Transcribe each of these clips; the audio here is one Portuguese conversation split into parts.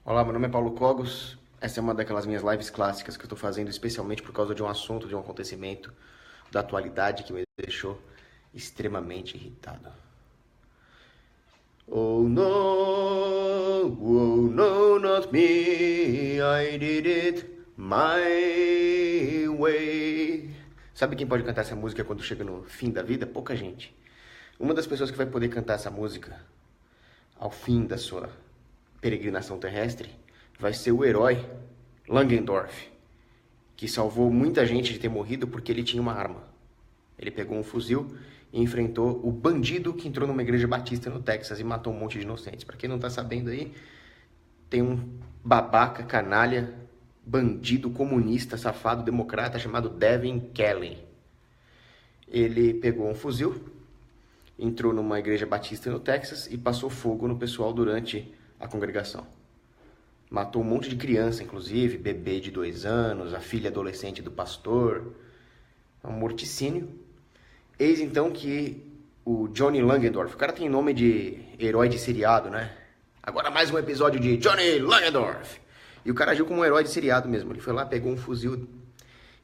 Olá, meu nome é Paulo Cogos. Essa é uma daquelas minhas lives clássicas que eu estou fazendo especialmente por causa de um assunto, de um acontecimento da atualidade que me deixou extremamente irritado. Oh no, not me, I did it my way. Sabe quem pode cantar essa música quando chega no fim da vida? Pouca gente. Uma das pessoas que vai poder cantar essa música ao fim da sua peregrinação terrestre vai ser o herói Langendorf, que salvou muita gente de ter morrido porque ele tinha uma arma. Ele pegou um fuzil e enfrentou o bandido que entrou numa igreja batista no Texas e matou um monte de inocentes. Para quem não tá sabendo aí, tem um babaca, canalha, bandido, comunista, safado, democrata chamado Devin Kelly. Ele pegou um fuzil, entrou numa igreja batista no Texas e passou fogo no pessoal durante a congregação. Matou um monte de criança, inclusive, bebê de 2 anos, a filha adolescente do pastor. É um morticínio. Eis então que o Johnny Langendorf, o cara tem nome de herói de seriado, né? Agora mais um episódio de Johnny Langendorf. E o cara agiu como um herói de seriado mesmo. Ele foi lá, pegou um fuzil,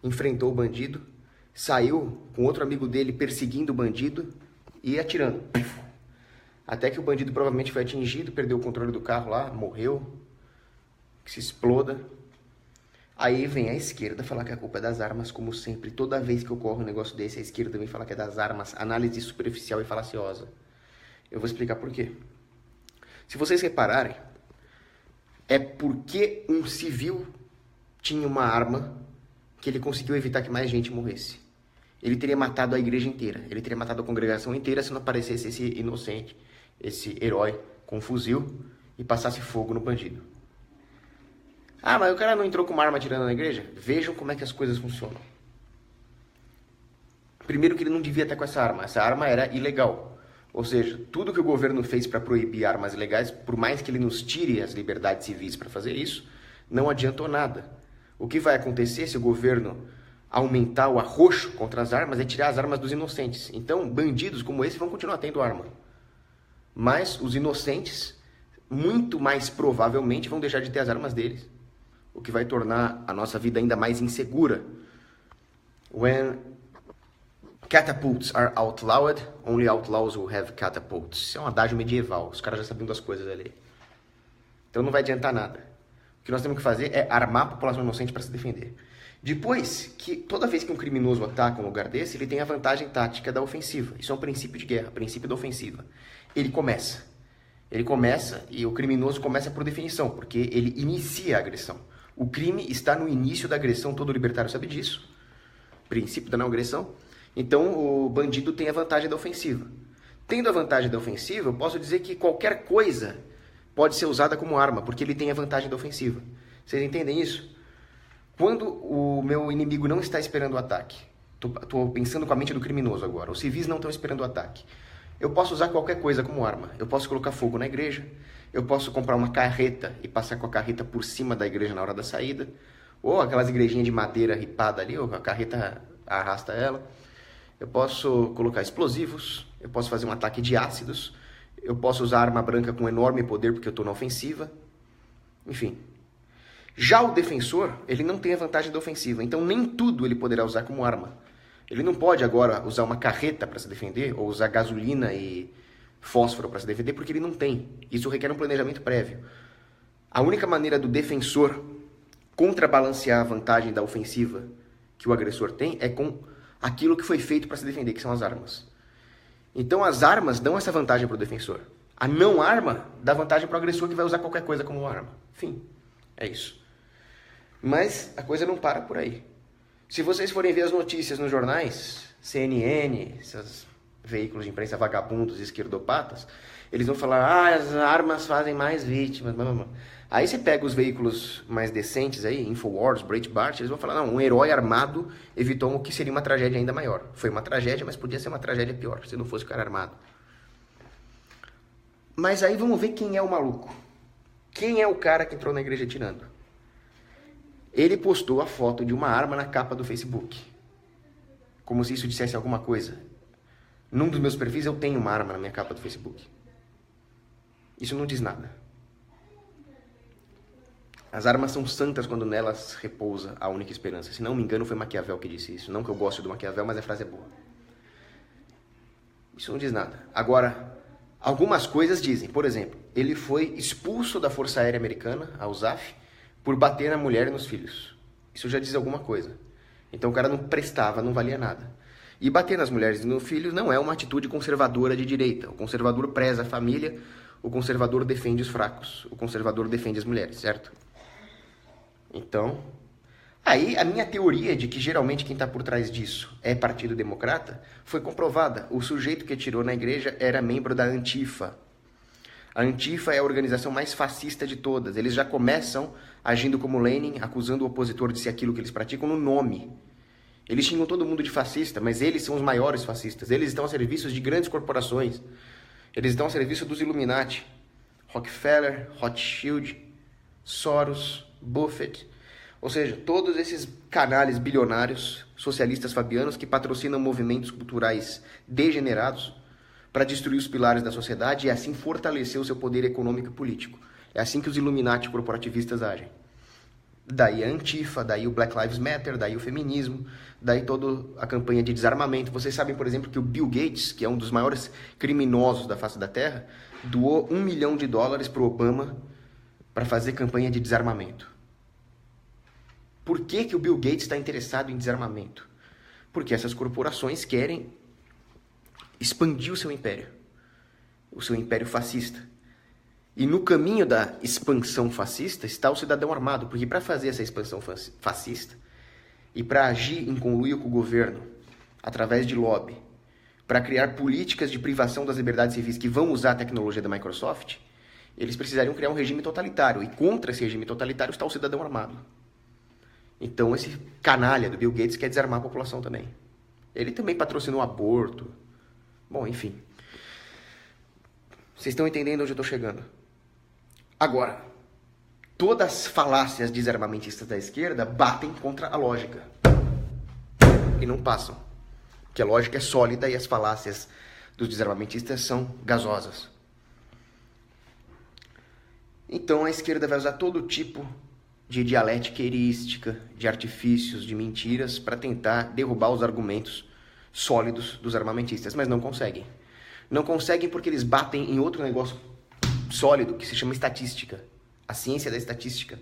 enfrentou o bandido, saiu com outro amigo dele perseguindo o bandido e atirando. Até que o bandido provavelmente foi atingido, perdeu o controle do carro lá, morreu, que se exploda. Aí vem a esquerda falar que a culpa é das armas, como sempre. Toda vez que ocorre um negócio desse, a esquerda vem falar que é das armas. Análise superficial e falaciosa. Eu vou explicar por quê. Se vocês repararem, é porque um civil tinha uma arma que ele conseguiu evitar que mais gente morresse. Ele teria matado a igreja inteira. Ele teria matado a congregação inteira se não aparecesse esse inocente, esse herói com um fuzil e passasse fogo no bandido. Ah, mas o cara não entrou com uma arma atirando na igreja? Vejam como é que as coisas funcionam. Primeiro que ele não devia estar com essa arma. Essa arma era ilegal. Ou seja, tudo que o governo fez para proibir armas ilegais, por mais que ele nos tire as liberdades civis para fazer isso, não adiantou nada. O que vai acontecer se o governo aumentar o arroxo contra as armas é tirar as armas dos inocentes. Então, bandidos como esse vão continuar tendo arma. Mas os inocentes, muito mais provavelmente, vão deixar de ter as armas deles. O que vai tornar a nossa vida ainda mais insegura. When catapults are outlawed, only outlaws will have catapults. Isso é um adágio medieval, os caras já sabiam das coisas ali. Então não vai adiantar nada. O que nós temos que fazer é armar a população inocente para se defender. Depois, que toda vez que um criminoso ataca um lugar desse, ele tem a vantagem tática da ofensiva. Isso é um princípio de guerra, princípio da ofensiva. Ele começa e o criminoso começa por definição, porque ele inicia a agressão. O crime está no início da agressão, todo libertário sabe disso. Princípio da não agressão. Então, o bandido tem a vantagem da ofensiva. Tendo a vantagem da ofensiva, eu posso dizer que qualquer coisa pode ser usada como arma, porque ele tem a vantagem da ofensiva. Vocês entendem isso? Quando o meu inimigo não está esperando o ataque, estou pensando com a mente do criminoso agora, os civis não estão esperando o ataque, eu posso usar qualquer coisa como arma. Eu posso colocar fogo na igreja, eu posso comprar uma carreta e passar com a carreta por cima da igreja na hora da saída, ou aquelas igrejinhas de madeira ripada ali, ou a carreta arrasta ela. Eu posso colocar explosivos, eu posso fazer um ataque de ácidos, eu posso usar arma branca com enorme poder porque eu estou na ofensiva, enfim. Já o defensor, ele não tem a vantagem da ofensiva, então nem tudo ele poderá usar como arma. Ele não pode agora usar uma carreta para se defender, ou usar gasolina e fósforo para se defender, porque ele não tem. Isso requer um planejamento prévio. A única maneira do defensor contrabalancear a vantagem da ofensiva que o agressor tem é com aquilo que foi feito para se defender, que são as armas. Então as armas dão essa vantagem para o defensor. A não arma dá vantagem para o agressor que vai usar qualquer coisa como arma. Enfim, é isso. Mas a coisa não para por aí. Se vocês forem ver as notícias nos jornais, CNN, esses veículos de imprensa vagabundos e esquerdopatas, eles vão falar, as armas fazem mais vítimas, blá, blá, blá. Aí você pega os veículos mais decentes aí, Infowars, Breitbart, eles vão falar, não, um herói armado evitou o que seria uma tragédia ainda maior. Foi uma tragédia, mas podia ser uma tragédia pior, se não fosse o cara armado. Mas aí vamos ver quem é o maluco. Quem é o cara que entrou na igreja atirando? Ele postou a foto de uma arma na capa do Facebook. Como se isso dissesse alguma coisa. Num dos meus perfis eu tenho uma arma na minha capa do Facebook. Isso não diz nada. As armas são santas quando nelas repousa a única esperança. Se não me engano, foi Maquiavel que disse isso. Não que eu goste do Maquiavel, mas a frase é boa. Isso não diz nada. Agora, algumas coisas dizem. Por exemplo, ele foi expulso da Força Aérea Americana, a USAF, por bater na mulher e nos filhos. Isso já diz alguma coisa. Então o cara não prestava, não valia nada. E bater nas mulheres e nos filhos não é uma atitude conservadora de direita. O conservador preza a família, o conservador defende os fracos, o conservador defende as mulheres, certo? Então, aí a minha teoria de que geralmente quem está por trás disso é Partido Democrata foi comprovada. O sujeito que atirou na igreja era membro da Antifa. A Antifa é a organização mais fascista de todas. Eles já começam agindo como Lenin, acusando o opositor de ser aquilo que eles praticam no nome. Eles xingam todo mundo de fascista, mas eles são os maiores fascistas. Eles estão a serviço de grandes corporações. Eles estão a serviço dos Illuminati. Rockefeller, Rothschild, Soros, Buffett. Ou seja, todos esses canalhas bilionários, socialistas fabianos, que patrocinam movimentos culturais degenerados para destruir os pilares da sociedade e assim fortalecer o seu poder econômico e político. É assim que os Illuminati corporativistas agem. Daí a Antifa, daí o Black Lives Matter, daí o feminismo, daí toda a campanha de desarmamento. Vocês sabem, por exemplo, que o Bill Gates, que é um dos maiores criminosos da face da Terra, doou $1 milhão para o Obama para fazer campanha de desarmamento. Por que o Bill Gates está interessado em desarmamento? Porque essas corporações querem expandir o seu império fascista. E no caminho da expansão fascista está o cidadão armado, porque para fazer essa expansão fascista e para agir em conluio com o governo, através de lobby, para criar políticas de privação das liberdades civis que vão usar a tecnologia da Microsoft, eles precisariam criar um regime totalitário. E contra esse regime totalitário está o cidadão armado. Então esse canalha do Bill Gates quer desarmar a população também. Ele também patrocinou aborto. Bom, enfim. Vocês estão entendendo onde eu estou chegando? Agora, todas as falácias desarmamentistas da esquerda batem contra a lógica. E não passam. Porque a lógica é sólida e as falácias dos desarmamentistas são gasosas. Então a esquerda vai usar todo tipo de dialética erística, de artifícios, de mentiras, para tentar derrubar os argumentos sólidos dos armamentistas, mas não conseguem. Não conseguem porque eles batem em outro negócio sólido que se chama estatística. A ciência da estatística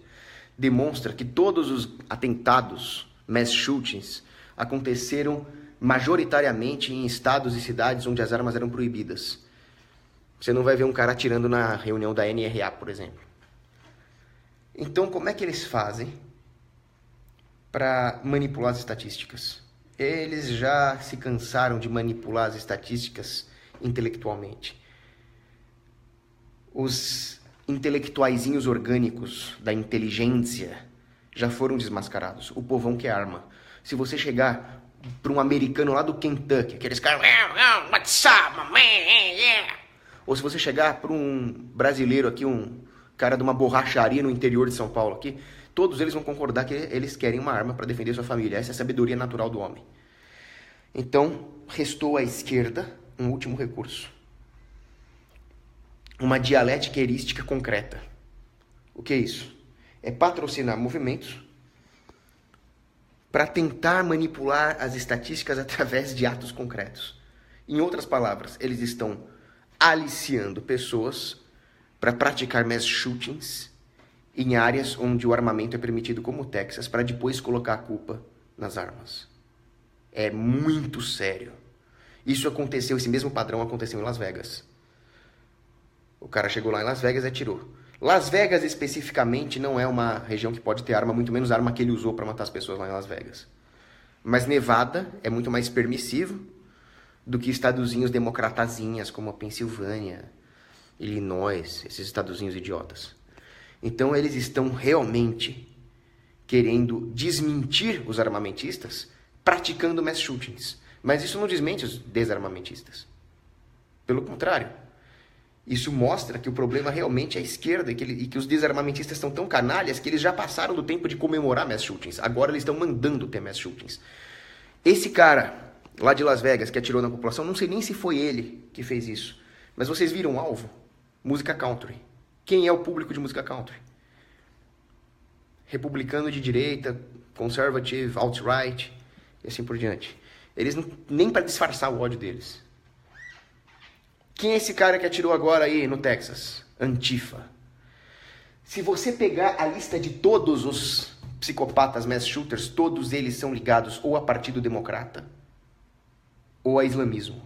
demonstra que todos os atentados, mass shootings, aconteceram majoritariamente em estados e cidades onde as armas eram proibidas. Você não vai ver um cara atirando na reunião da NRA, por exemplo. Então, como é que eles fazem para manipular as estatísticas? Eles já se cansaram de manipular as estatísticas intelectualmente. Os intelectuaizinhos orgânicos da inteligência já foram desmascarados. O povão quer arma. Se você chegar para um americano lá do Kentucky, aqueles caras... What's up, my man? Yeah. Ou se você chegar para um brasileiro aqui, um cara de uma borracharia no interior de São Paulo aqui, todos eles vão concordar que eles querem uma arma para defender sua família. Essa é a sabedoria natural do homem. Então, restou à esquerda um último recurso. Uma dialética erística concreta. O que é isso? É patrocinar movimentos para tentar manipular as estatísticas através de atos concretos. Em outras palavras, eles estão aliciando pessoas para praticar mass shootings em áreas onde o armamento é permitido, como o Texas, para depois colocar a culpa nas armas. É muito sério. Isso aconteceu, esse mesmo padrão aconteceu em Las Vegas. O cara chegou lá em Las Vegas e atirou. Las Vegas, especificamente, não é uma região que pode ter arma, muito menos a arma que ele usou para matar as pessoas lá em Las Vegas. Mas Nevada é muito mais permissivo do que estadozinhos democratazinhas como a Pensilvânia, Illinois, esses estadozinhos idiotas. Então eles estão realmente querendo desmentir os armamentistas praticando mass shootings. Mas isso não desmente os desarmamentistas. Pelo contrário, isso mostra que o problema realmente é a esquerda e que os desarmamentistas estão tão canalhas que eles já passaram do tempo de comemorar mass shootings. Agora eles estão mandando ter mass shootings. Esse cara lá de Las Vegas que atirou na população, não sei nem se foi ele que fez isso. Mas vocês viram o alvo? Música country. Quem é o público de música country? republicano de direita, conservative, alt-right, e assim por diante. Eles não, nem para disfarçar o ódio deles. Quem é esse cara que atirou agora aí no Texas? Antifa. Se você pegar a lista de todos os psicopatas mass shooters, todos eles são ligados ou a Partido Democrata ou a islamismo.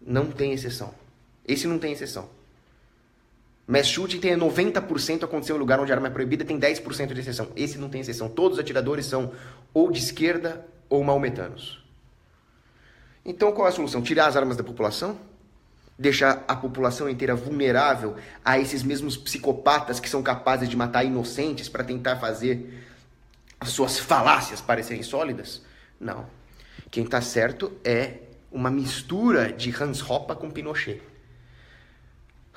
Não tem exceção. Esse não tem exceção. Mass shooting tem 90% aconteceu em lugar onde a arma é proibida, tem 10% de exceção. Esse não tem exceção. Todos os atiradores são ou de esquerda ou maometanos. Então qual é a solução? Tirar as armas da população? Deixar a população inteira vulnerável a esses mesmos psicopatas que são capazes de matar inocentes para tentar fazer as suas falácias parecerem sólidas? Não. Quem está certo é uma mistura de Hans Hoppe com Pinochet.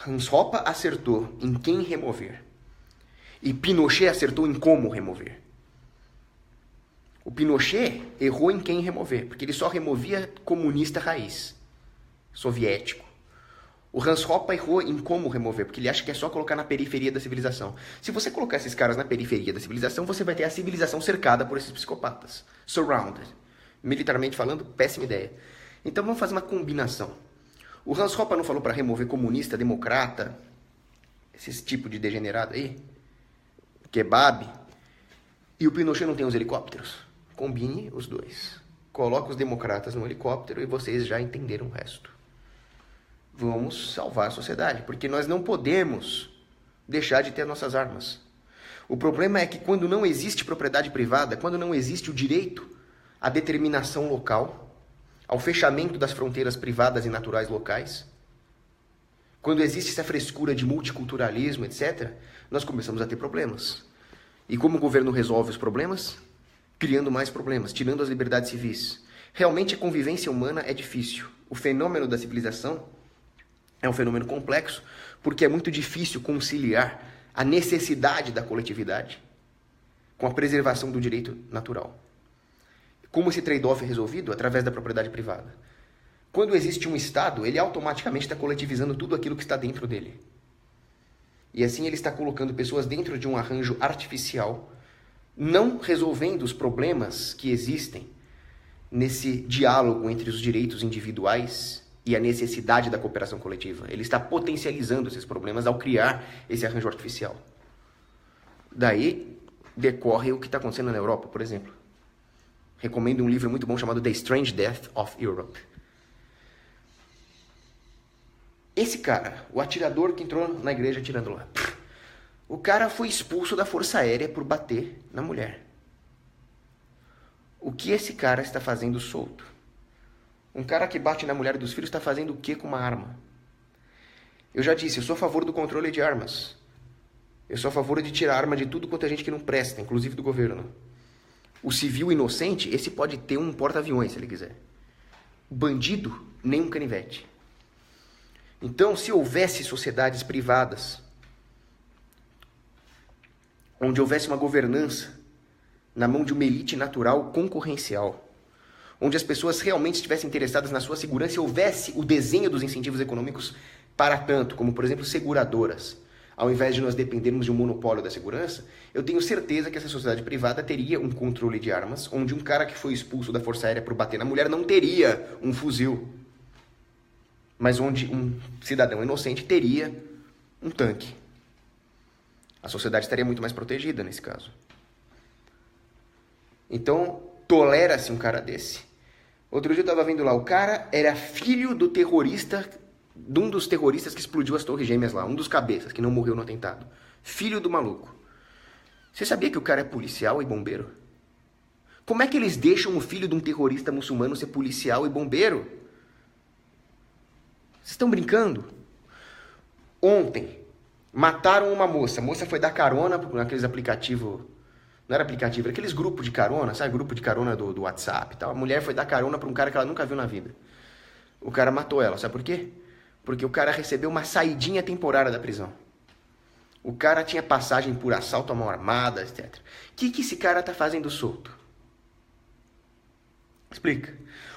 Hans Hoppe acertou em quem remover. E Pinochet acertou em como remover. O Pinochet errou em quem remover, porque ele só removia comunista raiz, soviético. O Hans Hoppe errou em como remover, porque ele acha que é só colocar na periferia da civilização. Se você colocar esses caras na periferia da civilização, você vai ter a civilização cercada por esses psicopatas. Surrounded. Militarmente falando, péssima ideia. Então vamos fazer uma combinação. O Hans Hoppe não falou para remover comunista, democrata, esse tipo de degenerado aí? Kebab. E o Pinochet não tem os helicópteros? Combine os dois. Coloque os democratas no helicóptero e vocês já entenderam o resto. Vamos salvar a sociedade, porque nós não podemos deixar de ter nossas armas. O problema é que quando não existe propriedade privada, quando não existe o direito à determinação local, ao fechamento das fronteiras privadas e naturais locais, quando existe essa frescura de multiculturalismo, etc., nós começamos a ter problemas. E como o governo resolve os problemas? Criando mais problemas, tirando as liberdades civis. Realmente a convivência humana é difícil. O fenômeno da civilização é um fenômeno complexo, porque é muito difícil conciliar a necessidade da coletividade com a preservação do direito natural. Como esse trade-off é resolvido? Através da propriedade privada. Quando existe um Estado, ele automaticamente está coletivizando tudo aquilo que está dentro dele. E assim ele está colocando pessoas dentro de um arranjo artificial, não resolvendo os problemas que existem nesse diálogo entre os direitos individuais e a necessidade da cooperação coletiva. Ele está potencializando esses problemas ao criar esse arranjo artificial. Daí decorre o que está acontecendo na Europa, por exemplo. Recomendo um livro muito bom chamado The Strange Death of Europe. Esse cara, o atirador que entrou na igreja atirando lá, o cara foi expulso da Força Aérea por bater na mulher. O que esse cara está fazendo solto? Um cara que bate na mulher e dos filhos está fazendo o que com uma arma? Eu já disse, eu sou a favor do controle de armas. Eu sou a favor de tirar arma de tudo quanto é gente que não presta, inclusive do governo. O civil inocente, esse pode ter um porta-aviões, se ele quiser. O bandido, nem um canivete. Então, se houvesse sociedades privadas, onde houvesse uma governança na mão de uma elite natural concorrencial, onde as pessoas realmente estivessem interessadas na sua segurança e houvesse o desenho dos incentivos econômicos para tanto, como, por exemplo, seguradoras, ao invés de nós dependermos de um monopólio da segurança, eu tenho certeza que essa sociedade privada teria um controle de armas, onde um cara que foi expulso da Força Aérea por bater na mulher não teria um fuzil, mas onde um cidadão inocente teria um tanque. A sociedade estaria muito mais protegida nesse caso. Então, tolera-se um cara desse. Outro dia eu estava vendo lá, o cara era filho do terrorista, de um dos terroristas que explodiu as Torres Gêmeas lá, um dos cabeças, que não morreu no atentado. Filho do maluco. Você sabia que o cara é policial e bombeiro? Como é que eles deixam o filho de um terrorista muçulmano ser policial e bombeiro? Vocês estão brincando? Ontem, mataram uma moça. A moça foi dar carona naqueles aplicativos. Não era aplicativo, era aqueles grupos de carona, sabe? Grupo de carona do WhatsApp e tal. A mulher foi dar carona para um cara que ela nunca viu na vida. O cara matou ela, sabe por quê? Porque o cara recebeu uma saidinha temporária da prisão. O cara tinha passagem por assalto à mão armada, etc. O que esse cara tá fazendo solto? Explica.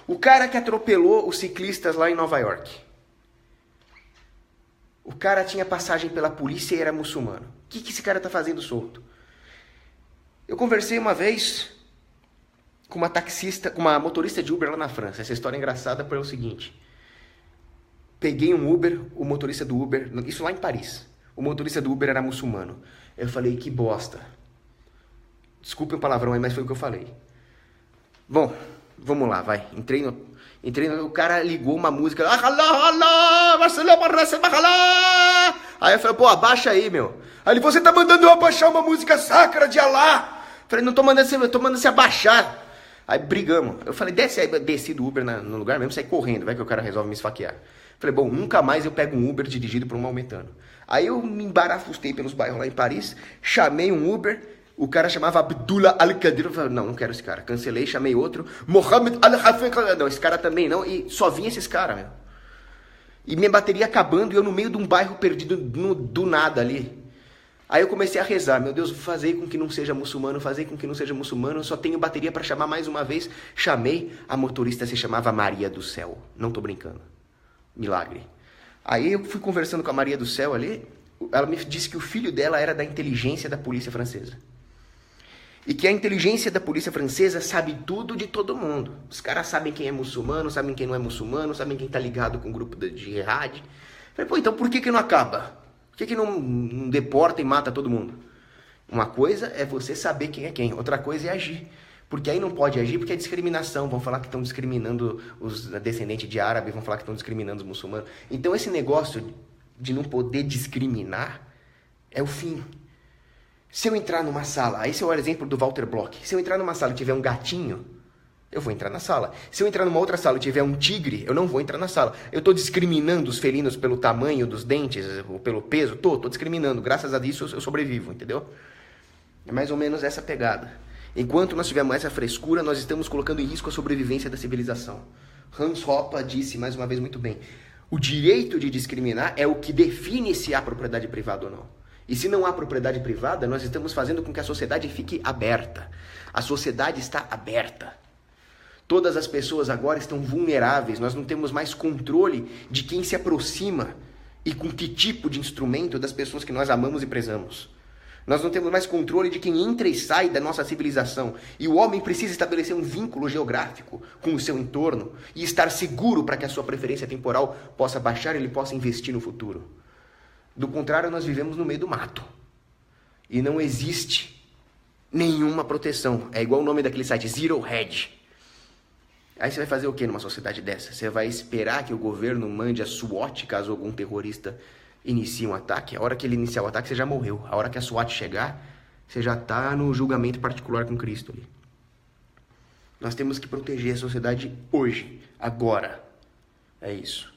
O cara que atropelou os ciclistas lá em Nova York. O cara tinha passagem pela polícia e era muçulmano. O que esse cara tá fazendo solto? Eu conversei uma vez com uma taxista, com uma motorista de Uber lá na França. Essa história é engraçada porque é o seguinte. Peguei um Uber, o motorista do Uber, isso lá em Paris. O motorista do Uber era muçulmano. Eu falei, que bosta. Desculpe o palavrão aí, mas foi o que eu falei. Bom, vamos lá, vai. O cara ligou uma música. Aí eu falei, pô, abaixa aí, meu. Aí ele, você tá mandando eu abaixar uma música sacra de Alá? Eu falei, não tô mandando você, eu tô mandando você abaixar. Aí brigamos. Eu falei, desce aí, desci do Uber no lugar mesmo, saí correndo, vai que o cara resolve me esfaquear. Falei, bom, nunca mais eu pego um Uber dirigido por um maometano. Aí eu me embarafustei pelos bairros lá em Paris, chamei um Uber, o cara chamava Abdullah Al-Qadir, eu falei, não quero esse cara. Cancelei, chamei outro, Mohamed Al-Hafez, não, esse cara também não, e só vinha esses caras, meu. E minha bateria acabando e eu no meio de um bairro perdido do nada ali. Aí eu comecei a rezar, meu Deus, fazer com que não seja muçulmano, fazer com que não seja muçulmano, eu só tenho bateria para chamar mais uma vez. Chamei, a motorista se chamava Maria do Céu, não tô brincando. Milagre. Aí eu fui conversando com a Maria do Céu ali, ela me disse que o filho dela era da inteligência da polícia francesa. E que a inteligência da polícia francesa sabe tudo de todo mundo. Os caras sabem quem é muçulmano, sabem quem não é muçulmano, sabem quem tá ligado com o grupo de jihad. Falei, pô, então por que não acaba? Por que não deporta e mata todo mundo? Uma coisa é você saber quem é quem, outra coisa é agir. Porque aí não pode agir porque é discriminação. Vão falar que estão discriminando os descendentes de árabe, vão falar que estão discriminando os muçulmanos. Então esse negócio de não poder discriminar é o fim. Se eu entrar numa sala, esse é o exemplo do Walter Block. Se eu entrar numa sala e tiver um gatinho, eu vou entrar na sala. Se eu entrar numa outra sala e tiver um tigre, eu não vou entrar na sala. Eu estou discriminando os felinos pelo tamanho dos dentes, ou pelo peso? Tô discriminando. Graças a isso eu sobrevivo, entendeu? É mais ou menos essa pegada. Enquanto nós tivermos essa frescura, nós estamos colocando em risco a sobrevivência da civilização. Hans Hoppe disse, mais uma vez, muito bem. O direito de discriminar é o que define se há propriedade privada ou não. E se não há propriedade privada, nós estamos fazendo com que a sociedade fique aberta. A sociedade está aberta. Todas as pessoas agora estão vulneráveis. Nós não temos mais controle de quem se aproxima e com que tipo de instrumento das pessoas que nós amamos e prezamos. Nós não temos mais controle de quem entra e sai da nossa civilização. E o homem precisa estabelecer um vínculo geográfico com o seu entorno e estar seguro para que a sua preferência temporal possa baixar e ele possa investir no futuro. Do contrário, nós vivemos no meio do mato. E não existe nenhuma proteção. É igual o nome daquele site, Zero Hedge. Aí você vai fazer o que numa sociedade dessa? Você vai esperar que o governo mande a SWAT caso algum terrorista inicie um ataque? A hora que ele iniciar o ataque, você já morreu. A hora que a SWAT chegar, você já está no julgamento particular com Cristo ali. Nós temos que proteger a sociedade hoje, agora. É isso.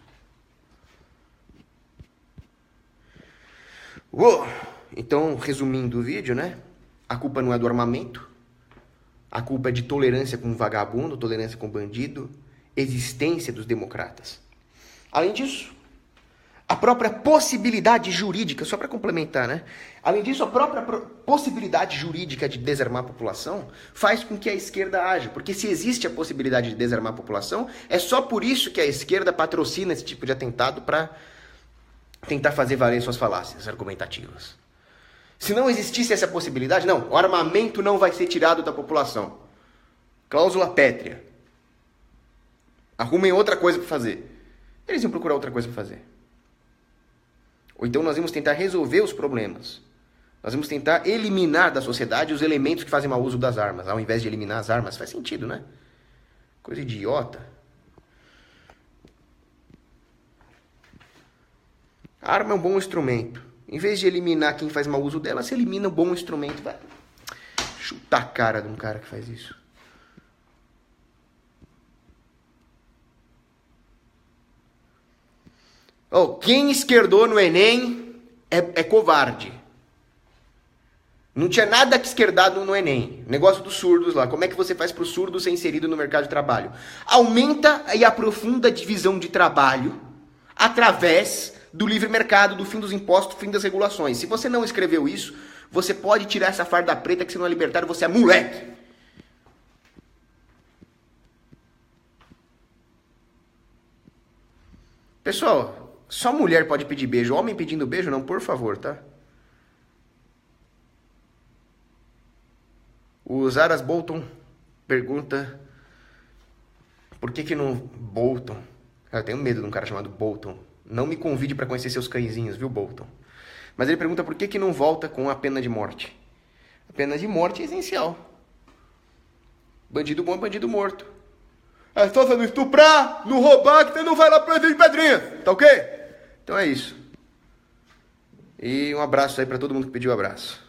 Então, resumindo o vídeo, né? A culpa não é do armamento. A culpa é de tolerância com vagabundo, tolerância com bandido, existência dos democratas. Além disso, a própria possibilidade jurídica, só para complementar, né? Além disso, a própria possibilidade jurídica de desarmar a população faz com que a esquerda haja. Porque se existe a possibilidade de desarmar a população, é só por isso que a esquerda patrocina esse tipo de atentado para tentar fazer valer suas falácias argumentativas. Se não existisse essa possibilidade, não, o armamento não vai ser tirado da população. Cláusula pétrea. Arrumem outra coisa para fazer. Eles iam procurar outra coisa para fazer. Ou então nós vamos tentar resolver os problemas. Nós vamos tentar eliminar da sociedade os elementos que fazem mau uso das armas, ao invés de eliminar as armas. Faz sentido, né? Coisa idiota. A arma é um bom instrumento. Em vez de eliminar quem faz mau uso dela, se elimina o bom instrumento. Vai chutar a cara de um cara que faz isso. Quem esquerdou no Enem é covarde. Não tinha nada que esquerdado no Enem. Negócio dos surdos lá. Como é que você faz para o surdo ser inserido no mercado de trabalho? Aumenta e aprofunda a divisão de trabalho através do livre mercado, do fim dos impostos, do fim das regulações. Se você não escreveu isso, você pode tirar essa farda preta que você não é libertário, você é moleque. Pessoal, só mulher pode pedir beijo. Homem pedindo beijo, não, por favor, tá? O Zaras Bolton pergunta por que não... Bolton. Eu tenho medo de um cara chamado Bolton. Não me convide para conhecer seus cãezinhos, viu, Bolton? Mas ele pergunta por que não volta com a pena de morte. A pena de morte é essencial. Bandido bom é bandido morto. É só você não estuprar, não roubar, que você não vai lá preso de pedrinha. Tá ok? Então é isso. E um abraço aí para todo mundo que pediu abraço.